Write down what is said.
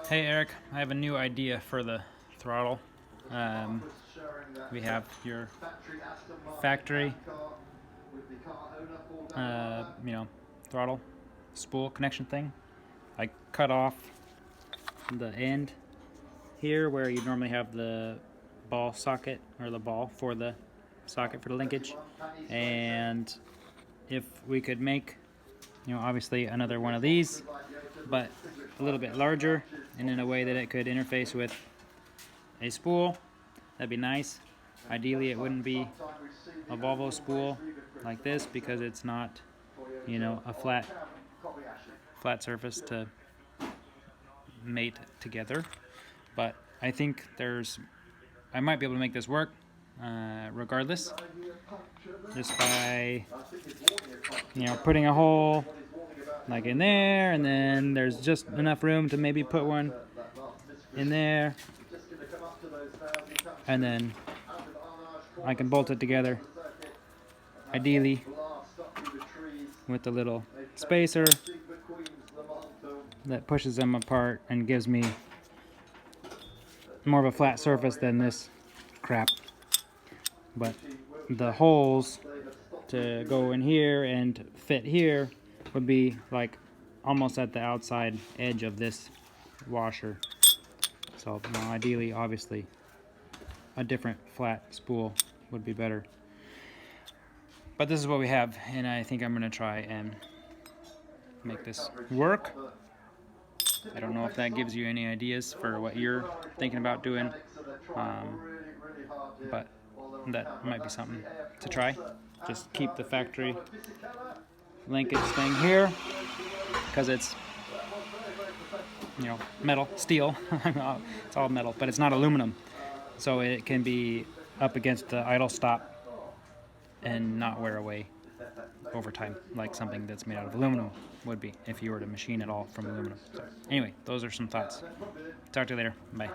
Hey Eric, I have a new idea for the throttle. We have your factory, throttle spool connection thing. I cut off the end here where you normally have the ball socket, or the ball for the socket for the linkage. And if we could make, obviously another one of these, but a little bit larger and in a way that it could interface with a spool, that'd be nice. Ideally it wouldn't be a Volvo spool like this because it's not, a flat surface to mate together. But I think I might be able to make this work regardless, just by putting a hole like in there, and then there's just enough room to maybe put one in there, and then I can bolt it together, ideally with the little spacer that pushes them apart and gives me more of a flat surface than this crap. But the holes to go in here and fit here would be like almost at the outside edge of this washer. So ideally, obviously, a different flat spool would be better. But this is what we have, and I think I'm gonna try and make this work. I don't know if that gives you any ideas for what you're thinking about doing, but that might be something to try. Just keep the factory linkage thing here because it's metal, steel. It's all metal, but it's not aluminum, so it can be up against the idle stop and not wear away over time like something that's made out of aluminum would be if you were to machine it all from aluminum. So anyway, those are some thoughts. Talk to you later. Bye.